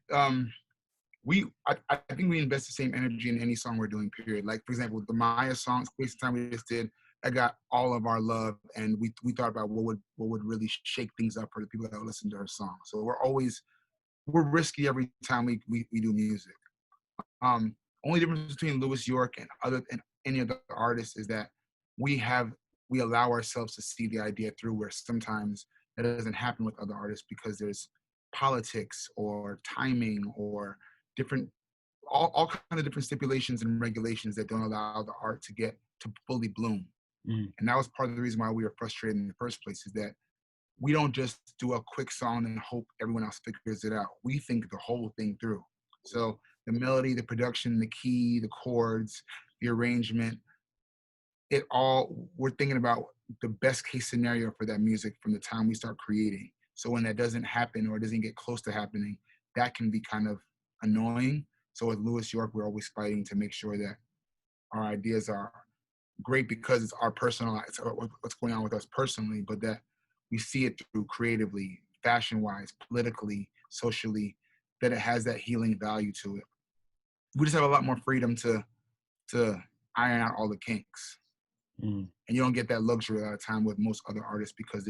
I think we invest the same energy in any song we're doing, period. Like, for example, the Maya song, Space and Time we just did, that got all of our love, and we thought about what would really shake things up for the people that would listen to her song. So we're risky every time we do music. Only difference between Louis York and any other artist is that we allow ourselves to see the idea through, where sometimes that doesn't happen with other artists because there's politics or timing or different all kind of different stipulations and regulations that don't allow the art to fully bloom. And that was part of the reason why we were frustrated in the first place, is that we don't just do a quick song and hope everyone else figures it out. We think the whole thing through. So the melody, the production, the key, the chords, the arrangement, we're thinking about the best case scenario for that music from the time we start creating. So when that doesn't happen or doesn't get close to happening, that can be kind of annoying. So with Louis York, we're always fighting to make sure that our ideas are great because it's our personal, it's what's going on with us personally, but that we see it through creatively, fashion-wise, politically, socially, that it has that healing value to it. We just have a lot more freedom to iron out all the kinks. And you don't get that luxury a lot of time with most other artists because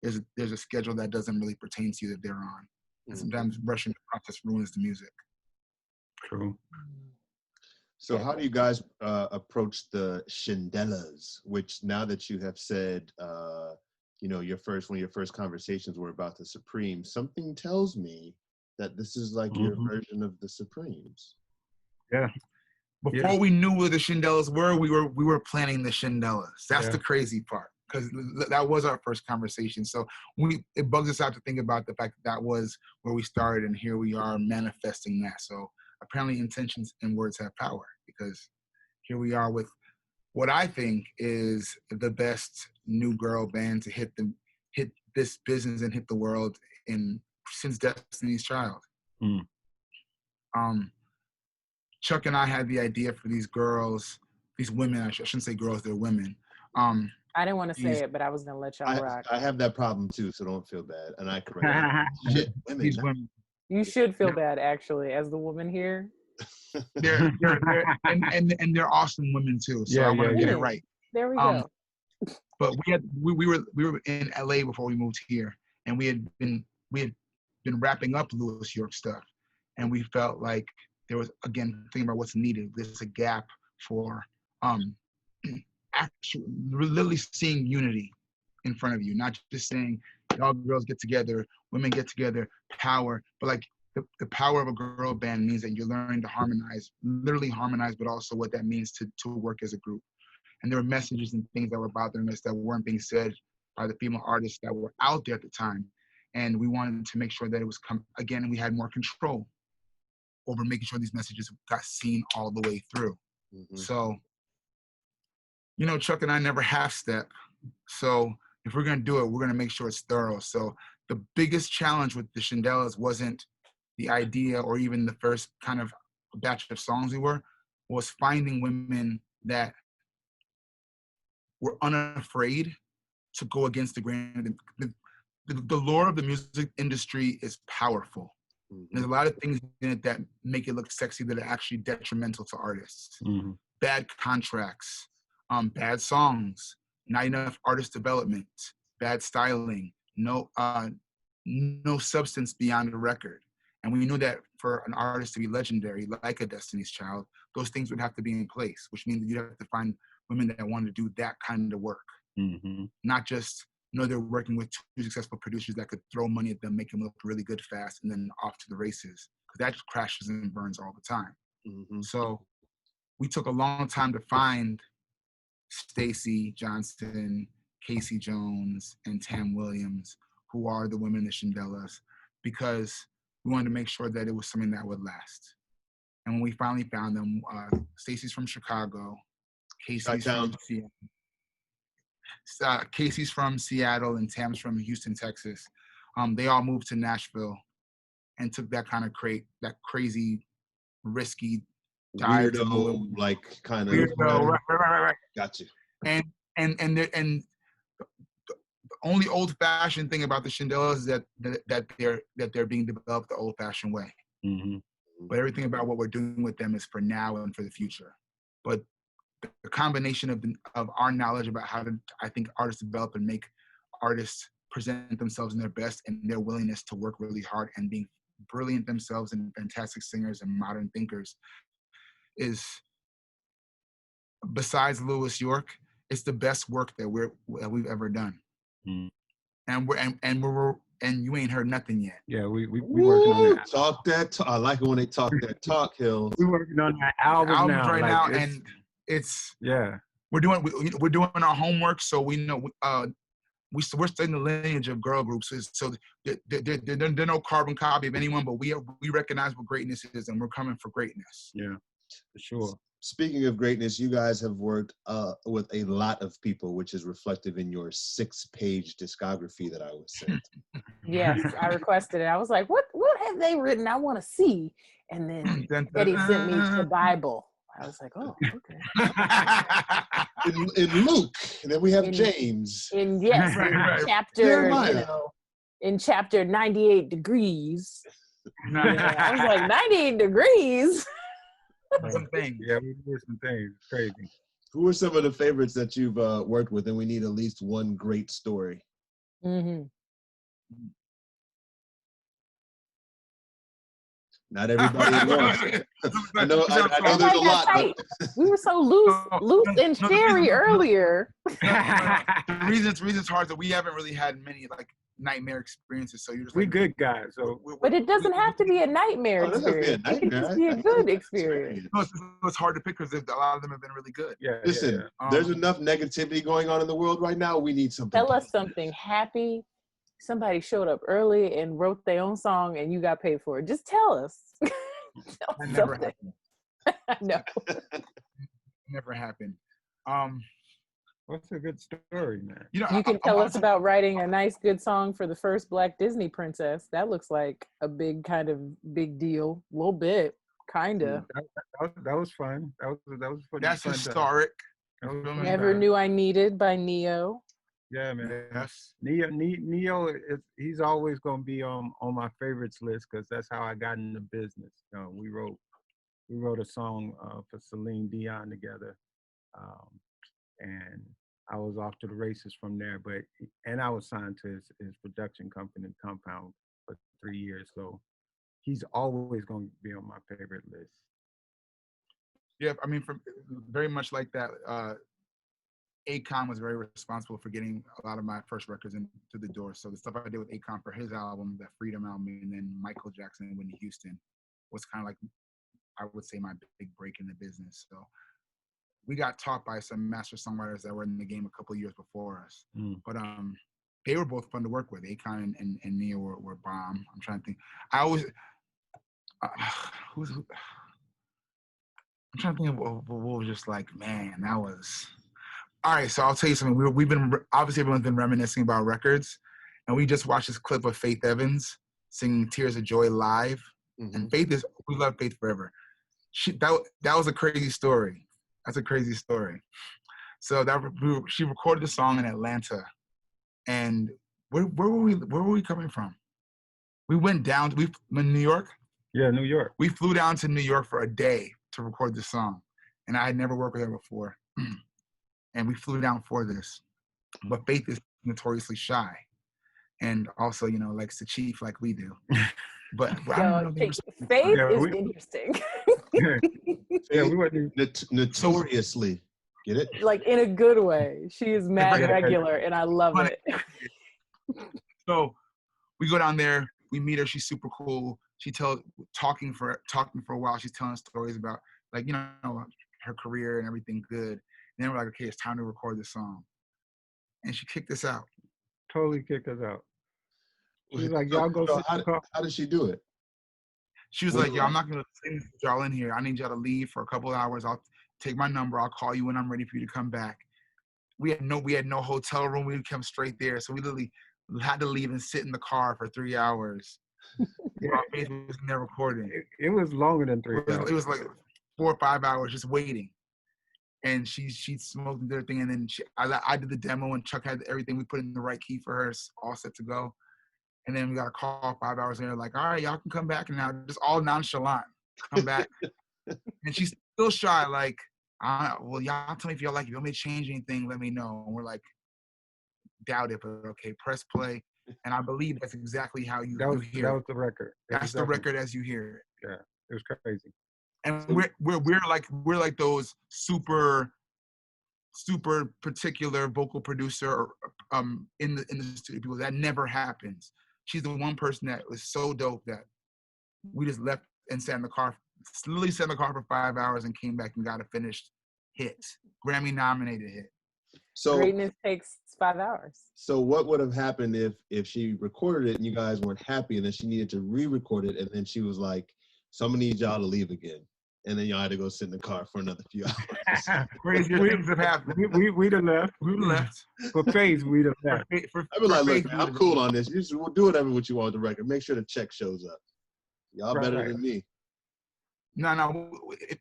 there's a schedule that doesn't really pertain to you that they're on. And sometimes rushing the process ruins the music. True. So how do you guys approach the Shindellas, which now that you have said, one of your first conversations were about the Supremes, something tells me that this is like your version of the Supremes. Yeah. Before we knew where the Shindellas were, we were planning the Shindellas. That's the crazy part, because that was our first conversation. So it bugs us out to think about the fact that was where we started, and here we are manifesting that. So apparently intentions and words have power, because here we are with what I think is the best new girl band to hit this business and hit the world since Destiny's Child. Chuck and I had the idea for these women. I shouldn't say girls, they're women. I didn't want to say it, but I was gonna let y'all rock. I have that problem too, so don't feel bad. And I correct shit, women. These women. You should feel bad, actually, as the woman here. They're and they're awesome women too. So I want to get it right. There we go. But we were in LA before we moved here, and we had been wrapping up Louis York stuff, and we felt like there was, again, thinking about what's needed. There's a gap for actually literally seeing unity in front of you, not just saying all girls get together, women get together, power, but like the power of a girl band means that you're learning to literally harmonize, but also what that means to work as a group. And there were messages and things that were bothering us that weren't being said by the female artists that were out there at the time. And we wanted to make sure that it was again, we had more control over making sure these messages got seen all the way through. So, Chuck and I never half-step. So if we're gonna do it, we're gonna make sure it's thorough. So the biggest challenge with the Shindellas wasn't the idea or even the first kind of batch of songs was finding women that were unafraid to go against the grain. The lore of the music industry is powerful. There's a lot of things in it that make it look sexy that are actually detrimental to artists. Bad contracts, bad songs, not enough artist development, bad styling, no substance beyond the record. And we knew that for an artist to be legendary, like a Destiny's Child, those things would have to be in place, which means that you have to find women that want to do that kind of work. Not just they're working with two successful producers that could throw money at them, make them look really good fast, and then off to the races, because that just crashes and burns all the time. So we took a long time to find Stacy Johnson, Casey Jones, and Tam Williams, who are the women in the Shindellas, because we wanted to make sure that it was something that would last. And when we finally found them, Stacy's from Chicago, Casey's from Seattle. Casey's from Seattle and Tam's from Houston, Texas. They all moved to Nashville and took that kind of crazy, risky dive to move. Weirdo, like kind of. Weirdo, right. Got you. And the only old-fashioned thing about the Shindellas is that they're being developed the old-fashioned way. Mm-hmm. But everything about what we're doing with them is for now and for the future. But the combination of our knowledge about how to, I think, artists develop and make artists present themselves in their best, and their willingness to work really hard and being brilliant themselves and fantastic singers and modern thinkers is, besides Louis York, it's the best work that we've ever done. Mm. And you ain't heard nothing yet. Yeah, we working on that. Talk that talk. I like it when they talk that talk, Hills. We're working on that album now, right now, and it's we're doing our homework, so we know we're studying the lineage of girl groups. So they're no carbon copy of anyone, but we recognize what greatness is, and we're coming for greatness. Yeah, for sure. Speaking of greatness, you guys have worked with a lot of people, which is reflective in your 6-page discography that I was sent. Yes, I requested it. I was like, what have they written? I want to see. And then Eddie sent me the Bible. I was like, oh, okay. in Luke, and then we have James. In chapter 98 degrees. I was like, 98 degrees? Some things. Yeah, we did some things. It's crazy. Who are some of the favorites that you've worked with? And we need at least one great story. Mm-hmm. Not everybody at once. I know there's a lot. But... We were so loose and scary earlier. The reason it's hard is that we haven't really had many like nightmare experiences. So you're just good guys. So, but it doesn't have to be a nightmare experience. It can just be a good experience. No, it's hard to pick because a lot of them have been really good. Yeah. Listen, there's enough negativity going on in the world right now. We need something. Tell us something happy. Somebody showed up early and wrote their own song and you got paid for it. Just tell us. That never happened. No. Never happened. What's a good story, man? You can tell us about writing a nice, good song for the first Black Disney princess. That looks like a big deal. A little bit, kind of. That was fun. That was fun. That's historic. Never Knew I Needed by Neo. Yeah, man. Yes. Neo he's always gonna be on my favorites list because that's how I got into business. We wrote a song for Celine Dion together, and I was off to the races from there. And I was signed to his production company, Compound, for 3 years. So he's always gonna be on my favorite list. Yeah, I mean, very much like that. Akon was very responsible for getting a lot of my first records into the door. So the stuff I did with Akon for his album, that Freedom album, and then Michael Jackson and Whitney Houston was kind of like, I would say, my big break in the business. So we got taught by some master songwriters that were in the game a couple of years before us. But they were both fun to work with. Akon and Nia were bomb. I'm trying to think. I always I'm trying to think of what was just like, man, that was. All right, so I'll tell you something. We've been, obviously everyone's been reminiscing about records, and we just watched this clip of Faith Evans singing Tears of Joy live. Mm-hmm. And we love Faith forever. That was a crazy story. That's a crazy story. So she recorded the song in Atlanta. And where were we coming from? We went down, in New York? Yeah, New York. We flew down to New York for a day to record the song. And I had never worked with her before. And we flew down for this. But Faith is notoriously shy. And also, likes to chief like we do. But Faith is interesting. We were notoriously. Get it? Like in a good way. She is mad regular and I love it. So we go down there, we meet her, she's super cool. She talking for a while, she's telling us stories about her career and everything good. And then we're like, okay, it's time to record this song. And she kicked us out. Totally kicked us out. She was like, y'all go sit in the car. How did she do it? She was like, yo, I'm not going to sing y'all in here. I need y'all to leave for a couple of hours. I'll take my number. I'll call you when I'm ready for you to come back. we had no hotel room. We would come straight there. So we literally had to leave and sit in the car for 3 hours. While Faith was in there recording. It was longer than 3 hours. It was like 4 or 5 hours just waiting. And she smoked and did her thing, and then I did the demo, and Chuck had everything. We put in the right key for her, all set to go. And then we got a call 5 hours later, like, all right, y'all can come back now. Just all nonchalant, come back. And she's still shy, like, well, y'all tell me if y'all like it. If you want me to change anything, let me know. And we're like, doubt it, but okay, press play. And I believe that's exactly how you hear. That was the record. That's the record as you hear it. Yeah, it was crazy. And we're like those super particular vocal producer in the studio people. That never happens. She's the one person that was so dope that we just left and sat in the car, literally sat in the car for 5 hours and came back and got a finished hit, Grammy nominated hit. So greatness takes 5 hours. So what would have happened if she recorded it and you guys weren't happy, and then she needed to re-record it, and then she was like, "So I'm gonna need y'all to leave again," and then y'all had to go sit in the car for another few hours? Crazy things have happened. We'd have left. We left. For Faith, we'd have left. I'd be like, "Look, man, I'm cool on this. You just do whatever what you want on the record. Make sure the check shows up. Y'all better than me." No.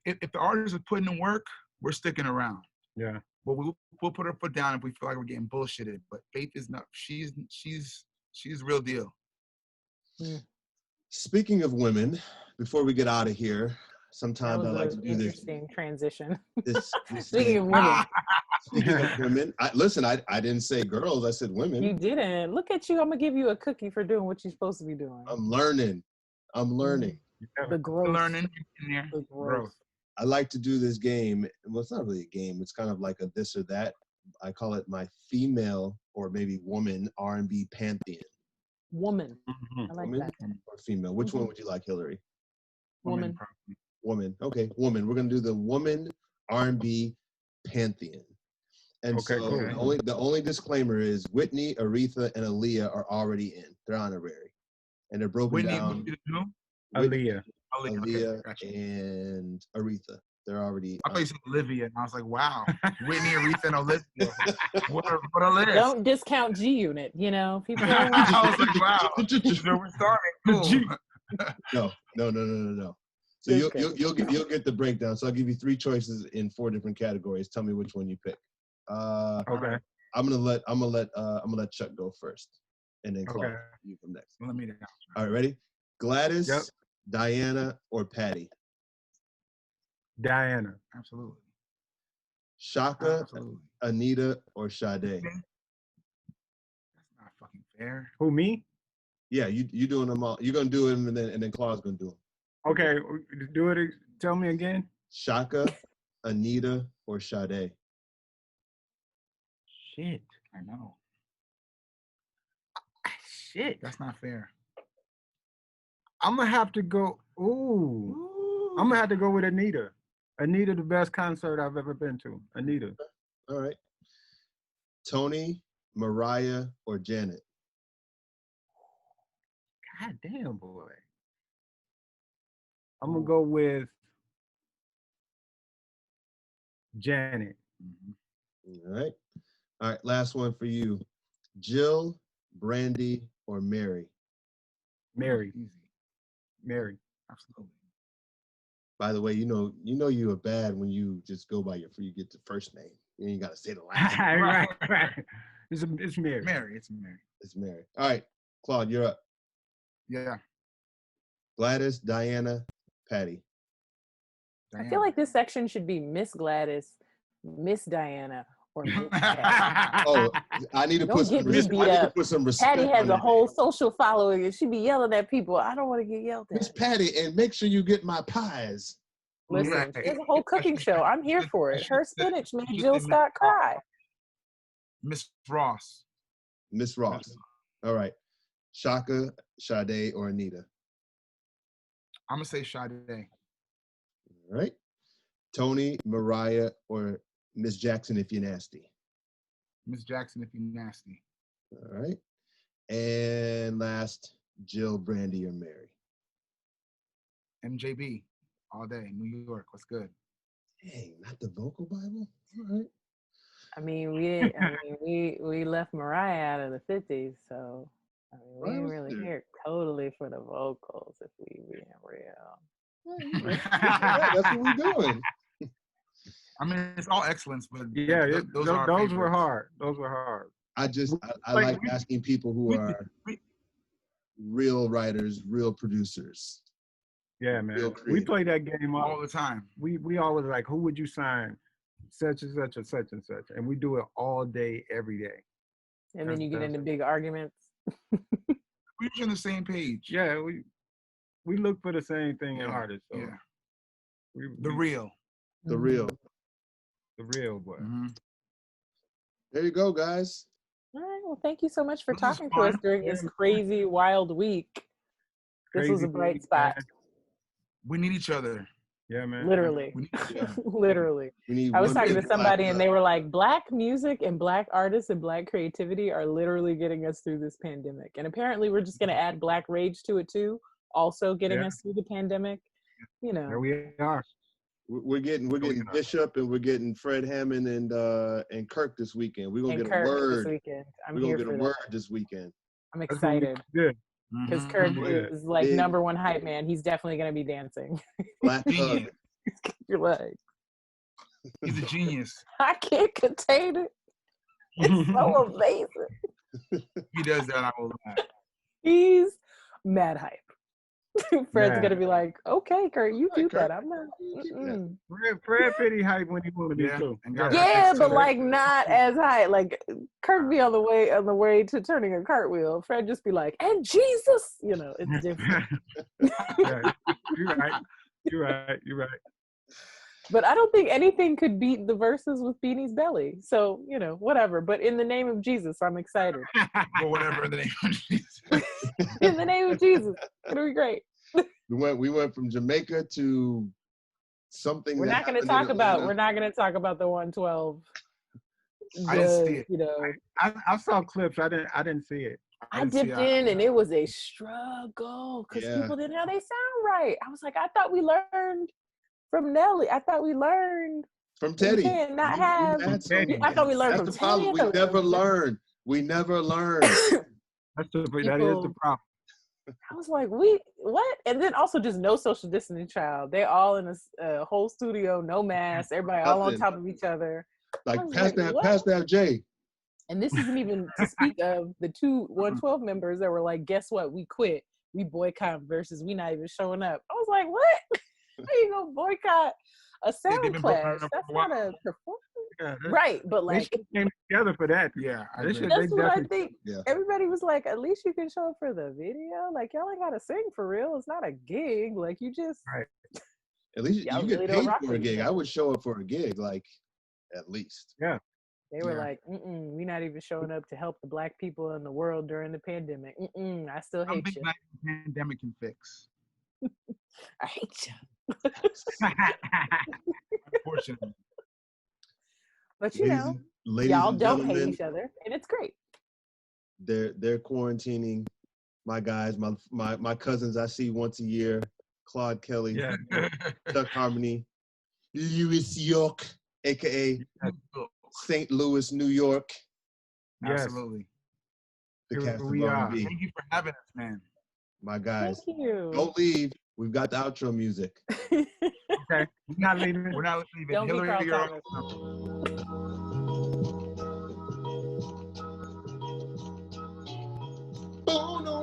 If the artists are putting in work, we're sticking around. Yeah. But we'll put our foot down if we feel like we're getting bullshitted. But Faith is not. She's the real deal. Speaking of women, before we get out of here, sometimes I like to do this. Interesting transition. This Speaking of women. Speaking of women, I didn't say girls. I said women. You didn't. Look at you. I'm gonna give you a cookie for doing what you're supposed to be doing. I'm learning. The growth. Learning. The growth. I like to do this game. Well, it's not really a game. It's kind of like a this or that. I call it my female or maybe woman R&B pantheon. Woman. I like woman that. Or female. Which one would you like, Hillary? Woman. Woman. Okay, woman. We're gonna do the woman R&B pantheon. And okay, so cool. the only disclaimer is Whitney, Aretha, and Aaliyah are already in. They're honorary, and they're broken down. Aaliyah. Aaliyah and Aretha. They're already. I thought you said Olivia, and I was like, wow. Whitney, Aretha, and Olivia. What a list. Don't discount G Unit, you know. People I was like, wow. So we're starting. Cool. No. So you'll get the breakdown. So I'll give you 3 choices in 4 different categories. Tell me which one you pick. Okay. I'm gonna let Chuck go first, and then Claude, you come next. Let me know. All right, ready? Gladys, Diana, or Patty? Diana. Absolutely. Shaka, Absolutely. Anita, or Sade? That's not fucking fair. Who, me? Yeah, you doing them all. You're gonna do them, and then Claude's gonna do them. Okay, do it. Tell me again. Shaka, Anita, or Sade? Shit. I know. Shit. That's not fair. I'm gonna have to go. Ooh. I'm gonna have to go with Anita. Anita, the best concert I've ever been to. Anita. All right. Tony, Mariah, or Janet? God damn, boy. I'm gonna go with Janet. All right. All right. Last one for you. Jill, Brandy, or Mary? Mary. Easy. Mary. Absolutely. By the way, you know you are bad when you just go by you get the first name. You ain't gotta say the last name. right. It's Mary. It's Mary. It's Mary. All right, Claude, you're up. Yeah. Gladys, Diana, Patty. I feel like this section should be Miss Gladys, Miss Diana, or Miss Patty. Oh, I need to put some respect. Patty has a whole social following, and she be yelling at people. I don't want to get yelled at. Miss Patty, and make sure you get my pies. Listen, there's a whole cooking show. I'm here for it. Her spinach made Jill Scott cry. Miss Ross. Miss Ross. All right. Shaka, Sade, or Anita? I'm going to say Sade. All right. Tony, Mariah, or Miss Jackson if you're nasty? Miss Jackson if you're nasty. All right. And last, Jill, Brandy, or Mary? MJB. All day. New York. What's good? Dang, not the vocal Bible? All right. I mean, we left Mariah out of the 50s, so I mean, we didn't really hear it totally for the vocals, if we being real. Yeah, that's what we're doing. I mean, it's all excellence, but Yeah, those are those were hard. Those were hard. I like asking people who are real writers, real producers. Yeah, man. We play that game all the time. We always like, who would you sign? Such and such and such and such. And we do it all day, every day. And then you get into big arguments. We're on the same page. Yeah, we look for the same thing in artists. So the real. The real. The real, boy. Mm-hmm. There you go, guys. All right. Well, thank you so much for talking to us during this crazy, wild week. This was a bright spot. Man. We need each other. Yeah, man. Literally. Literally. I was talking to somebody and they were like, Black music and Black artists and Black creativity are literally getting us through this pandemic. And apparently we're just going to add Black rage to it too. Also getting us through the pandemic. You know. There we are. We're getting Bishop and we're getting Fred Hammond and Kirk this weekend. We're gonna get a word. This weekend. We're gonna get a word this weekend. I'm excited. Good. Because Kirk is like #1 hype man. He's definitely gonna be dancing. Black Thug. You're like, he's a genius. I can't contain it. It's so amazing. He does that, I will laugh. He's mad hype. Fred's gonna be like, okay, Kurt, you do that. I'm not. Fred pretty hype when he want to be too. Yeah, but like not as high. Like Kirk be on the way to turning a cartwheel. Fred just be like, and Jesus, you know, it's different. You're right. But I don't think anything could beat the verses with Beanie's Belly. So, you know, whatever. But in the name of Jesus, I'm excited. Or whatever in the name of Jesus. In the name of Jesus. It'll be great. We went from Jamaica to something. We're not going to talk about the 112. I didn't see it. You know, I saw clips. I didn't see it. I dipped in and it was a struggle because people didn't know they sound right. I was like, I thought we learned from Nelly. I thought we learned from Teddy. We can't not have. I thought we learned from Teddy. We never learned. That is the problem. I was like, what? And then also just no social distancing, child. They all in a whole studio, no mask, everybody all on top of each other. Like, pass that, Jay. And this isn't even to speak of the two 112 members that were like, guess what? We quit. We boycott versus we not even showing up. I was like, what? How you gonna boycott a sound clash? That's not a performance. Yeah, right, but like they came together for that. Yeah, that's what I think. Yeah. Everybody was like, at least you can show up for the video. Like, y'all ain't gotta sing for real. It's not a gig. Like, you just at least you get paid for a gig. I would show up for a gig, like, at least. Yeah. They were like, we're not even showing up to help the Black people in the world during the pandemic. I still hate you. The pandemic can fix. I hate you. Unfortunately. But you know, y'all don't hate each other, and it's great. They're quarantining. My guys, my cousins I see once a year. Claude Kelly, Chuck Harmony, Lewis York, aka St. Louis, New York. Yes. Absolutely. The cast of R&B. Thank you for having us, man. My guys. Thank you. Don't leave. We've got the outro music. Okay. We're not leaving. Don't Hillary, be you're Bono.